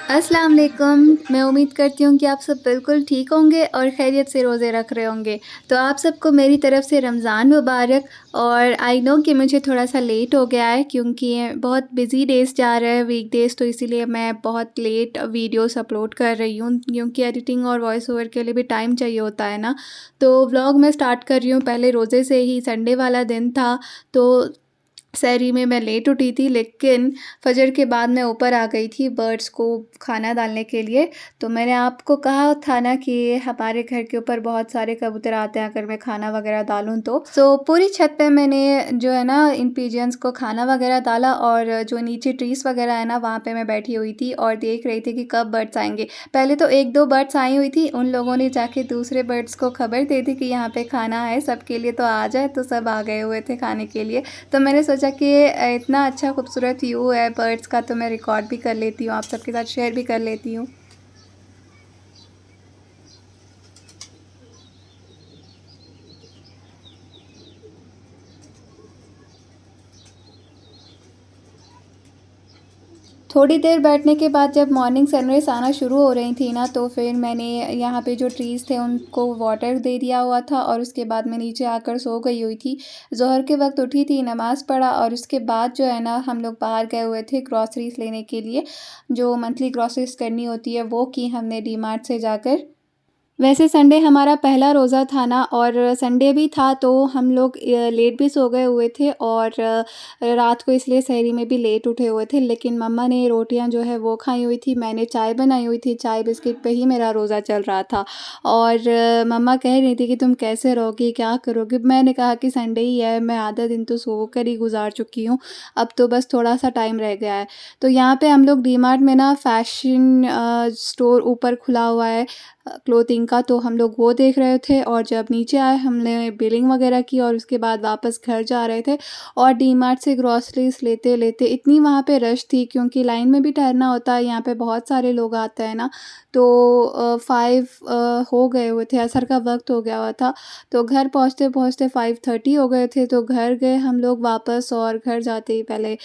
अस्सलाम वालेकुम। मैं उम्मीद करती हूँ कि आप सब बिल्कुल ठीक होंगे और खैरियत से रोज़े रख रहे होंगे। तो आप सबको मेरी तरफ़ से रमज़ान मुबारक। और आई नो कि मुझे थोड़ा-सा लेट हो गया है क्योंकि बहुत बिज़ी डेज़ जा रहे हैं, वीकडेज़, तो इसीलिए मैं बहुत लेट वीडियोज़ अपलोड कर रही हूँ क्योंकि एडिटिंग और वॉइस ओवर के लिए भी टाइम चाहिए होता है ना। तो व्लॉग मैं स्टार्ट कर रही हूँ पहले रोज़े से ही। संडे वाला दिन था तो सहरी में मैं लेट उठी थी, लेकिन फ़जर के बाद मैं ऊपर आ गई थी बर्ड्स को खाना डालने के लिए। तो मैंने आपको कहा था ना कि हमारे घर के ऊपर बहुत सारे कबूतर आते हैं अगर मैं खाना वगैरह डालूँ तो। सो पूरी छत पे मैंने जो है ना इन पिजन्स को खाना वगैरह डाला और जो नीचे ट्रीज़ वगैरह है ना वहाँ पे मैं बैठी हुई थी और देख रही थी कि कब बर्ड्स आएँगे। पहले तो 1-2 बर्ड्स आई हुई थी, उन लोगों ने जाके दूसरे बर्ड्स को खबर दे दी कि यहाँ पे खाना है सबके लिए, तो आ जाए, तो सब आ गए हुए थे खाने के लिए। तो मैंने सोचा कि इतना अच्छा खूबसूरत व्यू है बर्ड्स का, तो मैं रिकॉर्ड भी कर लेती हूँ, आप सबके साथ शेयर भी कर लेती हूँ। थोड़ी देर बैठने के बाद जब मॉर्निंग सनराइज़ आना शुरू हो रही थी ना, तो फिर मैंने यहाँ पे जो ट्रीज़ थे उनको वाटर दे दिया हुआ था और उसके बाद मैं नीचे आकर सो गई हुई थी। ज़ोहर के वक़्त उठी थी, नमाज़ पढ़ा और उसके बाद जो है ना हम लोग बाहर गए हुए थे ग्रॉसरीज़ लेने के लिए। जो मंथली ग्रॉसरीज़ करनी होती है वो की हमने डी-मार्ट से जाकर। वैसे संडे हमारा पहला रोज़ा था ना और संडे भी था तो हम लोग लेट भी सो गए हुए थे और रात को इसलिए सहरी में भी लेट उठे हुए थे। लेकिन मम्मा ने रोटियां जो है वो खाई हुई थी, मैंने चाय बनाई हुई थी, चाय बिस्किट पे ही मेरा रोज़ा चल रहा था। और मम्मा कह रही थी कि तुम कैसे रहोगी, क्या करोगी? मैंने कहा कि संडे ही है, मैं आधा दिन तो सो कर ही गुजार चुकी हूँ, अब तो बस थोड़ा सा टाइम रह गया है। तो यहाँ पे हम लोग डी मार्ट में ना फ़ैशन स्टोर ऊपर खुला हुआ है क्लोथिंग का, तो हम लोग वो देख रहे थे और जब नीचे आए हमने बिलिंग वगैरह की और उसके बाद वापस घर जा रहे थे। और डीमार्ट से ग्रॉसरीज़ लेते-लेते इतनी वहाँ पे रश थी क्योंकि लाइन में भी ठहरना होता है, यहाँ पे बहुत सारे लोग आते हैं ना, तो 5 हो गए हुए थे, असर का वक़्त हो गया हुआ था। तो घर पहुँचते-पहुँचते 5:30 हो गए थे, तो घर गए हम लोग वापस और घर जाते ही पहले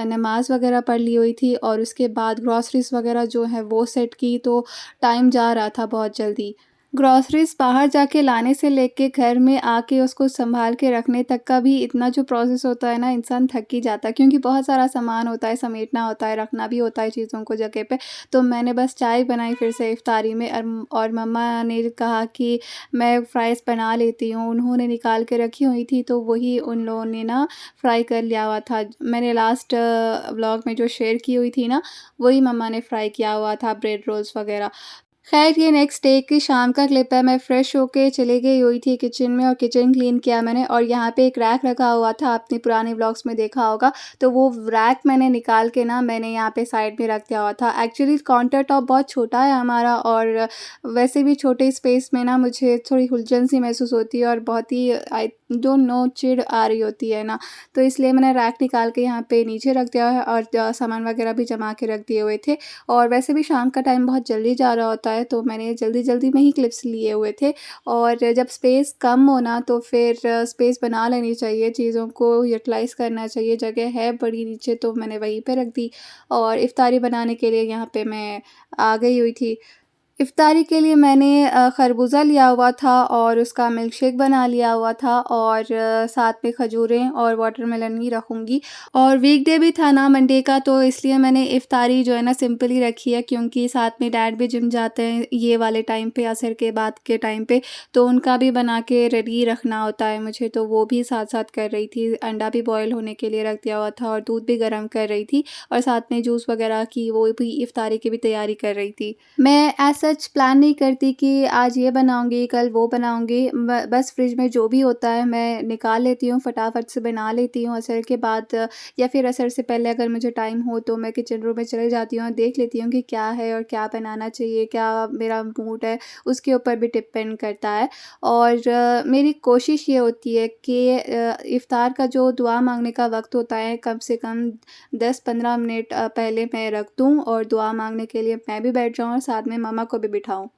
नमाज़ वगैरह पढ़ ली हुई थी और उसके बाद ग्रॉसरीज़ वगैरह जो है वो सेट की, तो टाइम जा रहा था बहुत जल्दी। ग्रॉसरीज़ बाहर जाके लाने से लेके घर में आके उसको सँभाल के रखने तक का भी इतना जो प्रोसेस होता है ना, इंसान थक ही जाता है क्योंकि बहुत सारा सामान होता है, समेटना होता है, रखना भी होता है चीज़ों को जगह पे। तो मैंने बस चाय बनाई फिर से इफ्तारी में और मम्मा ने कहा कि मैं फ्राइज़ बना लेती हूँ, उन्होंने निकाल के रखी हुई थी तो वही उन लोगों ने ना फ्राई कर लिया हुआ था। मैंने लास्ट व्लॉग में जो शेयर की हुई थी ना, वही मम्मा ने फ्राई किया हुआ था, ब्रेड रोल्स वगैरह। ख़ैर ये नेक्स्ट डे की शाम का क्लिप है, मैं फ़्रेश होके चली गई हुई थी किचन में और किचन क्लीन किया मैंने और यहाँ पे एक रैक रखा हुआ था, आपने पुराने व्लॉग्स में देखा होगा। तो वो रैक मैंने निकाल के ना मैंने यहाँ पे साइड में रख दिया हुआ था। एक्चुअली काउंटर टॉप बहुत छोटा है हमारा और वैसे भी छोटे स्पेस में ना मुझे थोड़ी उलझन सी महसूस होती है और बहुत ही आई डोंट नो चिढ़ आ रही होती है ना, तो इसलिए मैंने रैक निकाल के यहाँ पे नीचे रख दिया है और सामान वगैरह भी जमा के रख दिए हुए थे। और वैसे भी शाम का टाइम बहुत जल्दी जा रहा होता है, तो मैंने जल्दी-जल्दी में ही क्लिप्स लिए हुए थे। और जब स्पेस कम हो ना तो फिर स्पेस बना लेनी चाहिए, चीज़ों को यूटिलाइज़ करना चाहिए, जगह है बड़ी नीचे तो मैंने वहीं पे रख दी। और इफ्तारी बनाने के लिए यहाँ पे मैं आ गई हुई थी। इफ्तारी के लिए मैंने खरबूज़ा लिया हुआ था और उसका मिल्क शेक बना लिया हुआ था और साथ में खजूरें और वाटरमेलन ही रखूँगी। और वीकडे भी था ना मंडे का, तो इसलिए मैंने इफ्तारी जो है ना सिंपल ही रखी है क्योंकि साथ में डैड भी जिम जाते हैं ये वाले टाइम पे, असर के बाद के टाइम पे, तो उनका भी बना के रेडी रखना होता है मुझे, तो वो भी साथ-साथ कर रही थी। अंडा भी बॉयल होने के लिए रख दिया हुआ था और दूध भी गरम कर रही थी और साथ में जूस वगैरह की वो भी इफ्तारी की भी तैयारी कर रही थी। मैं एज़ सच प्लान नहीं करती कि आज ये बनाऊँगी, कल वो बनाऊँगी। ब बस फ्रिज में जो भी होता है मैं निकाल लेती हूँ, फटाफट से बना लेती हूँ। असर के बाद या फिर असर से पहले अगर मुझे टाइम हो तो मैं किचन रूम में चली जाती हूँ और देख लेती हूँ कि क्या है और क्या बनाना चाहिए, क्या मेरा मूड है, उसके ऊपर भी डिपेंड करता है। और मेरी कोशिश ये होती है कि इफ्तार का जो दुआ माँगने का वक़्त होता है, कम से कम 10-15 मिनट पहले मैं रख दूँ और दुआ माँगने के लिए मैं भी बैठ जाऊँ और साथ में मम्मा को भी बिठाऊँ।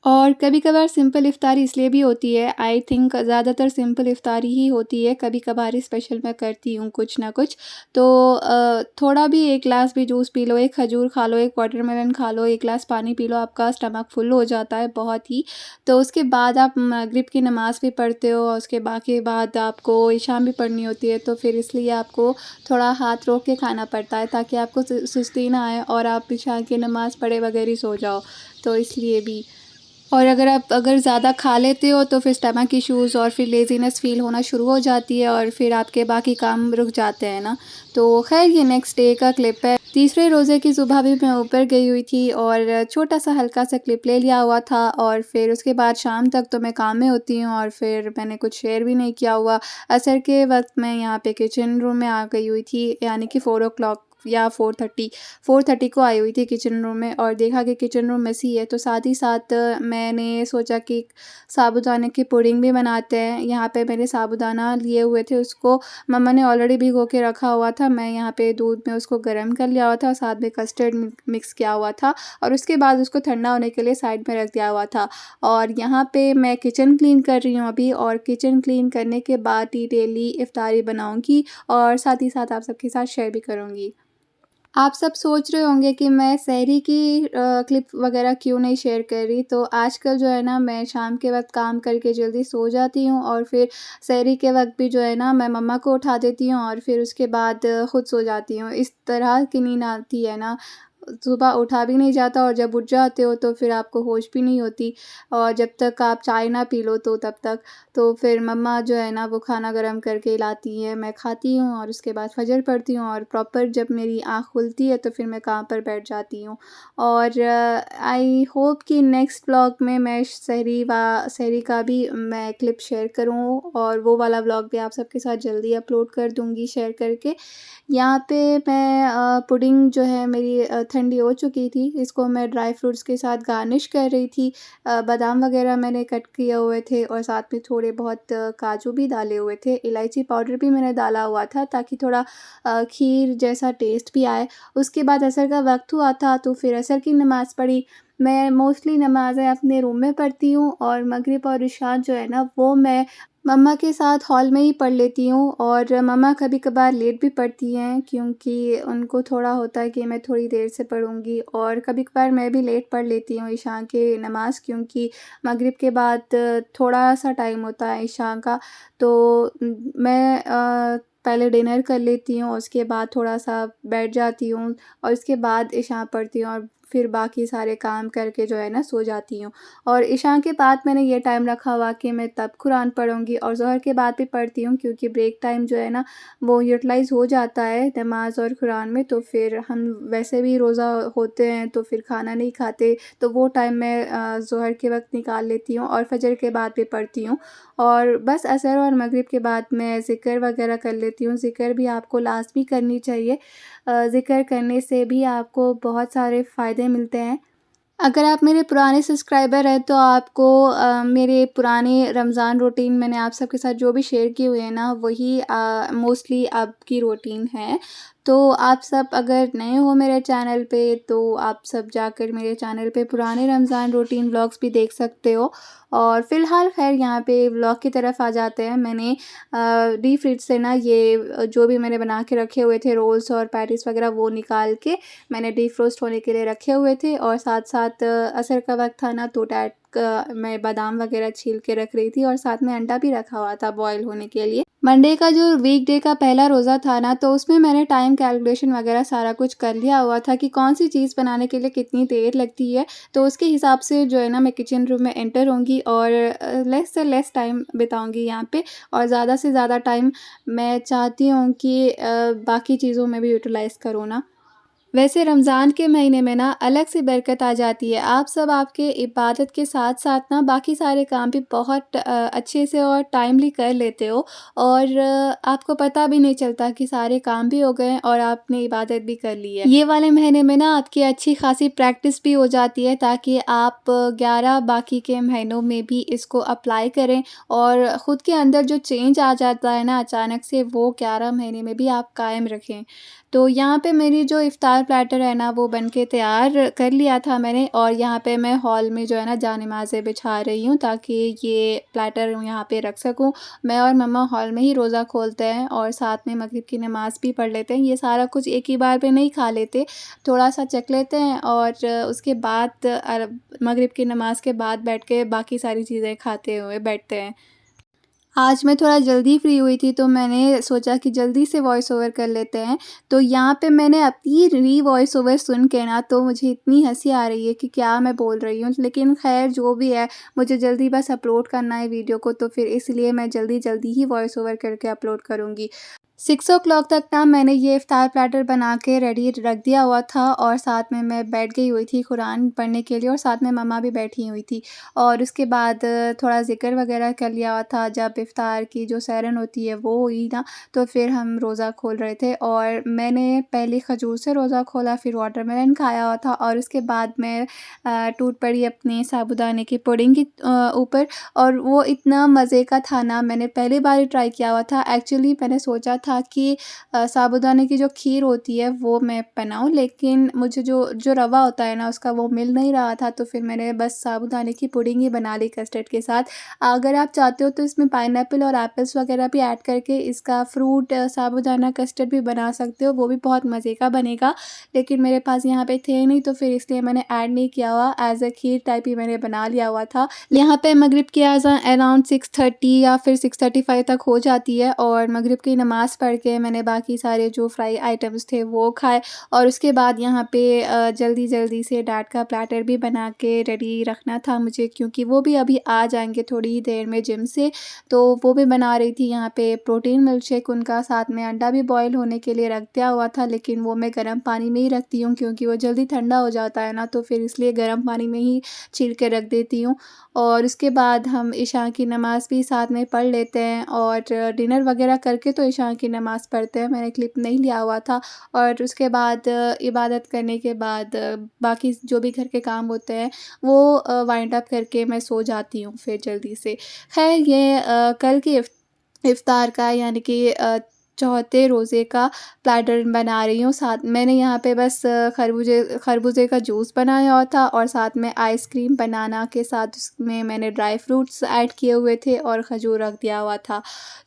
और कभी-कभार सिंपल इफ़्तारी इसलिए भी होती है, आई थिंक ज़्यादातर सिंपल इफ़्तारी ही होती है, कभी-कभार स्पेशल मैं करती हूँ कुछ ना कुछ। तो थोड़ा भी 1 ग्लास भी जूस पी लो, 1 खजूर खा लो, 1 वाटरमेलन खा लो, 1 ग्लास पानी पी लो, आपका स्टमक फुल हो जाता है बहुत ही। तो उसके बाद आप मगरिब की नमाज़ भी पढ़ते हो और उसके बाकी बाद आपको इशा भी पढ़नी होती है, तो फिर इसलिए आपको थोड़ा हाथ रोक के खाना पड़ता है ताकि आपको सुस्ती ना आए और आप इशा की नमाज़ पढ़े बगैर ही सो जाओ, तो इसलिए भी। और अगर ज़्यादा खा लेते हो तो फिर स्टमक इश्यूज़ और फिर लेज़ीनेस फ़ील होना शुरू हो जाती है और फिर आपके बाकी काम रुक जाते हैं ना। तो ख़ैर ये नेक्स्ट डे का क्लिप है। तीसरे रोज़े की सुबह भी मैं ऊपर गई हुई थी और छोटा-सा हल्का-सा क्लिप ले लिया हुआ था और फिर उसके बाद शाम तक तो मैं काम में होती हूँ और फिर मैंने कुछ शेयर भी नहीं किया हुआ। असर के वक़्त मैं यहाँ पे किचन रूम में आ गई हुई थी, यानी कि 4 ओ क्लॉक या 4:30 को आई हुई थी किचन रूम में और देखा कि किचन रूम मेसी है, तो साथ ही साथ मैंने सोचा कि साबूदाने की पुडिंग भी बनाते हैं। यहाँ पे मैंने साबूदाना लिए हुए थे, उसको मम्मा ने ऑलरेडी भिगो के रखा हुआ था। मैं यहाँ पे दूध में उसको गरम कर लिया हुआ था और साथ में कस्टर्ड मिक्स किया हुआ था और उसके बाद उसको ठंडा होने के लिए साइड में रख दिया हुआ था। और यहाँ पे मैं किचन क्लीन कर रही हूँ अभी और किचन क्लीन करने के बाद डिटेली इफ्तारी बनाऊँगी और साथ ही साथ आप सबके साथ शेयर भी करूँगी। आप सब सोच रहे होंगे कि मैं सहरी की क्लिप वगैरह क्यों नहीं शेयर कर रही, तो आजकल जो है ना मैं शाम के वक़्त काम करके जल्दी सो जाती हूँ और फिर सहरी के वक़्त भी जो है ना मैं मम्मा को उठा देती हूँ और फिर उसके बाद खुद सो जाती हूँ। इस तरह की नींद आती है ना, सुबह उठा भी नहीं जाता और जब उठ जाते हो तो फिर आपको होश भी नहीं होती और जब तक आप चाय ना पी लो तो तब तक। तो फिर मम्मा जो है ना वो खाना गरम करके लाती हैं, मैं खाती हूँ और उसके बाद फ़जर पढ़ती हूँ और प्रॉपर जब मेरी आँख खुलती है तो फिर मैं काम पर बैठ जाती हूँ। और आई होप कि नेक्स्ट व्लॉग में मैं सहरी का भी मैं क्लिप शेयर करूँ और वो वाला व्लॉग भी आप सबके साथ जल्दी अपलोड कर दूँगी शेयर करके। यहाँ पे मैं पुडिंग जो है मेरी ठंडी हो चुकी थी, इसको मैं ड्राई फ्रूट्स के साथ गार्निश कर रही थी। बादाम वगैरह मैंने कट किए हुए थे और साथ में थोड़े बहुत काजू भी डाले हुए थे, इलायची पाउडर भी मैंने डाला हुआ था ताकि थोड़ा खीर जैसा टेस्ट भी आए। उसके बाद असर का वक़्त हुआ था तो फिर असर की नमाज़ पढ़ी। मैं मोस्टली नमाज़ें अपने रूम में पढ़ती हूँ और मगरिब और इशा जो है ना वो मैं मम्मा के साथ हॉल में ही पढ़ लेती हूँ और मम्मा कभी-कभार लेट भी पढ़ती हैं क्योंकि उनको थोड़ा होता है कि मैं थोड़ी देर से पढ़ूँगी और कभी-कभार मैं भी लेट पढ़ लेती हूँ इशा की नमाज़ क्योंकि मगरिब के बाद थोड़ा-सा टाइम होता है इशा का। तो मैं पहले डिनर कर लेती हूँ, उसके बाद थोड़ा-सा बैठ जाती हूँ और उसके बाद इशा पढ़ती हूँ और फिर बाकी सारे काम करके जो है ना सो जाती हूँ। और इशा के बाद मैंने ये टाइम रखा हुआ कि मैं तब कुरान पढ़ूँगी और ज़ोहर के बाद भी पढ़ती हूँ क्योंकि ब्रेक टाइम जो है ना वो यूटिलाइज़ हो जाता है नमाज़ और कुरान में, तो फिर हम वैसे भी रोज़ा होते हैं तो फिर खाना नहीं खाते, तो वो टाइम मैं ज़ोहर के वक़्त निकाल लेती हूँ और फ़जर के बाद भी पढ़ती हूँ। और बस असर और मगरिब के बाद मैं ज़िक्र वगैरह कर लेती हूँ। ज़िक्र भी आपको लाज़मी करनी चाहिए। ज़िक्र करने से भी आपको बहुत सारे फ़ायदे मिलते हैं। अगर आप मेरे पुराने सब्सक्राइबर हैं तो आपको मेरे पुराने रमज़ान रूटीन मैंने आप सबके साथ जो भी शेयर किए हुए हैं ना वही मोस्टली अब की रूटीन है। तो आप सब अगर नए हो मेरे चैनल पे तो आप सब जाकर मेरे चैनल पे पुराने रमज़ान रूटीन व्लॉग्स भी देख सकते हो। और फ़िलहाल ख़ैर यहाँ पे व्लॉग की तरफ आ जाते हैं। मैंने डीप फ्रिज से ना ये जो भी मैंने बना के रखे हुए थे रोल्स और पैटीज़ वग़ैरह वो निकाल के मैंने डीफ्रोस्ट होने के लिए रखे हुए थे और साथ-साथ असर का वक़्त था ना तो डैड का मैं बादाम वग़ैरह छील के रख रही थी और साथ में अंडा भी रखा हुआ था बॉयल होने के लिए। मंडे का जो वीकडे का पहला रोज़ा था ना तो उसमें मैंने टाइम कैलकुलेशन वग़ैरह सारा कुछ कर लिया हुआ था कि कौन-सी चीज़ बनाने के लिए कितनी देर लगती है। तो उसके हिसाब से जो है ना मैं किचन रूम में एंटर होंगी और लेस से लेस टाइम बिताऊँगी यहाँ पे और ज़्यादा से ज़्यादा टाइम मैं चाहती हूँ कि बाकी चीज़ों में भी यूटिलाइज़ करूँ ना। वैसे रमज़ान के महीने में ना अलग से बरकत आ जाती है। आप सब आपके इबादत के साथ-साथ ना बाकी सारे काम भी बहुत अच्छे से और टाइमली कर लेते हो और आपको पता भी नहीं चलता कि सारे काम भी हो गए हैं और आपने इबादत भी कर ली है। ये वाले महीने में ना आपकी अच्छी खासी प्रैक्टिस भी हो जाती है ताकि आप 11 बाकी के महीनों में भी इसको अप्लाई करें और ख़ुद के अंदर जो चेंज आ जाता है ना अचानक से वो 11 महीने में भी आप कायम रखें। तो यहाँ पे मेरी जो इफ़्तार प्लेटर है ना वो बन के तैयार कर लिया था मैंने, और यहाँ पे मैं हॉल में जो है ना जानेमाज़ें बिछा रही हूँ ताकि ये प्लेटर यहाँ पे रख सकूँ। मैं और मम्मा हॉल में ही रोज़ा खोलते हैं और साथ में मगरिब की नमाज़ भी पढ़ लेते हैं। ये सारा कुछ एक ही बार पे नहीं खा लेते, थोड़ा-सा चख लेते हैं और उसके बाद मगरिब की नमाज़ के बाद बैठ के बाकी सारी चीज़ें खाते हुए बैठते हैं। आज मैं थोड़ा जल्दी फ्री हुई थी तो मैंने सोचा कि जल्दी से वॉइस ओवर कर लेते हैं। तो यहाँ पे मैंने अपनी वॉइस ओवर सुन के ना तो मुझे इतनी हँसी आ रही है कि क्या मैं बोल रही हूँ। लेकिन ख़ैर जो भी है, मुझे जल्दी बस अपलोड करना है वीडियो को, तो फिर इसलिए मैं जल्दी-जल्दी ही वॉइस ओवर करके अपलोड करूँगी। 6 ओ क्लॉक तक ना मैंने ये इफ़्तार प्लेटर बना के रेडी रख दिया हुआ था और साथ में मैं बैठ गई हुई थी कुरान पढ़ने के लिए और साथ में मम्मा भी बैठी हुई थी। और उसके बाद थोड़ा ज़िक्र वगैरह कर लिया हुआ था। जब इफ़्तार की जो सहरन होती है वो हुई ना, तो फिर हम रोज़ा खोल रहे थे और मैंने पहले खजूर से रोज़ा खोला, फिर वाटरमेलन खाया हुआ था और उसके बाद मैं टूट पड़ी अपने साबूदाने की पुडिंग की ऊपर। और वो इतना मज़े का था ना, मैंने पहली बार ही ट्राई किया हुआ था। एक्चुअली मैंने सोचा था कि साबूदाने की जो खीर होती है वो मैं बनाऊँ, लेकिन मुझे जो जो रवा होता है ना उसका वो मिल नहीं रहा था, तो फिर मैंने बस साबूदाने की पुडिंग ही बना ली कस्टर्ड के साथ। अगर आप चाहते हो तो इसमें पाइनएप्पल और एप्पल्स वगैरह भी ऐड करके इसका फ्रूट साबूदाना कस्टर्ड भी बना सकते हो, वो भी बहुत मज़े का बनेगा। लेकिन मेरे पास यहाँ पे थे नहीं, तो फिर इसलिए मैंने ऐड नहीं किया हुआ, एज़ अ खीर टाइप ही मैंने बना लिया हुआ था। यहाँ पे मगरिब की अज़ान अराउंड 6:30 या फिर 6:35 तक हो जाती है और मगरिब की नमाज़ पढ़ के मैंने बाकी सारे जो फ्राई आइटम्स थे वो खाए। और उसके बाद यहाँ पे जल्दी-जल्दी से डैड का प्लैटर भी बना के रेडी रखना था मुझे, क्योंकि वो भी अभी आ जाएँगे थोड़ी ही देर में जिम से, तो वो भी बना रही थी यहाँ पे प्रोटीन मिल्क शेक उनका, साथ में अंडा भी बॉयल होने के लिए रख दिया हुआ था, लेकिन वो मैं गर्म पानी में ही रखती हूँ क्योंकि वो जल्दी ठंडा हो जाता है ना, तो फिर इसलिए गर्म पानी में ही छील के रख देती हूँ। और उसके बाद हम इशा की नमाज़ भी साथ में पढ़ लेते हैं और डिनर वगैरह करके तो इशा की नमाज़ पढ़ते हैं। मैंने क्लिप नहीं लिया हुआ था। और उसके बाद इबादत करने के बाद बाकी जो भी घर के काम होते हैं वो वाइंड अप करके मैं सो जाती हूँ फिर जल्दी से। ख़ैर ये कल की इफ़्तार का यानी कि चौथे रोज़े का प्लैटर बना रही हूँ। साथ मैंने यहाँ पे बस खरबूजे का जूस बनाया हुआ था और साथ में आइसक्रीम बनाना के साथ उसमें मैंने ड्राई फ्रूट्स ऐड किए हुए थे और खजूर रख दिया हुआ था।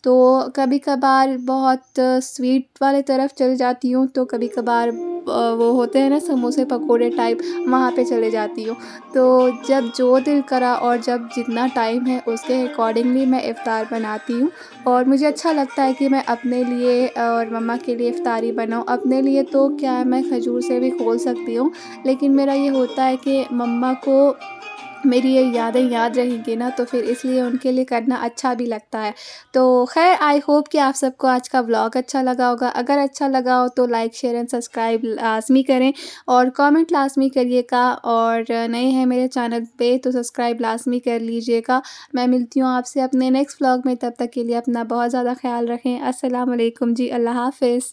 तो कभी-कभार बहुत स्वीट वाले तरफ चली जाती हूँ, तो कभी-कभार वो होते हैं ना समोसे पकोड़े टाइप, वहाँ पे चले जाती हूँ। तो जब जो दिल करा और जब जितना टाइम है उसके अकॉर्डिंगली मैं इफ़्तार बनाती हूँ। और मुझे अच्छा लगता है कि मैं अपने लिए और मम्मा के लिए इफ़्तारी बनाऊँ। अपने लिए तो क्या है, मैं खजूर से भी खोल सकती हूँ, लेकिन मेरा ये होता है कि मम्मा को मेरी ये यादें याद रहेंगी ना, तो फिर इसलिए उनके लिए करना अच्छा भी लगता है। तो ख़ैर आई होप कि आप सबको आज का व्लॉग अच्छा लगा होगा। अगर अच्छा लगा हो तो लाइक, शेयर एंड सब्सक्राइब लाज़मी करें और कमेंट लाज़मी करिएगा, और नए हैं मेरे चैनल पे तो सब्सक्राइब लाज़मी कर लीजिएगा। मैं मिलती हूँ आपसे अपने नेक्स्ट व्लॉग में, तब तक के लिए अपना बहुत ज़्यादा ख़्याल रखें। अस्सलाम वालेकुम जी, अल्लाह हाफ़िज़।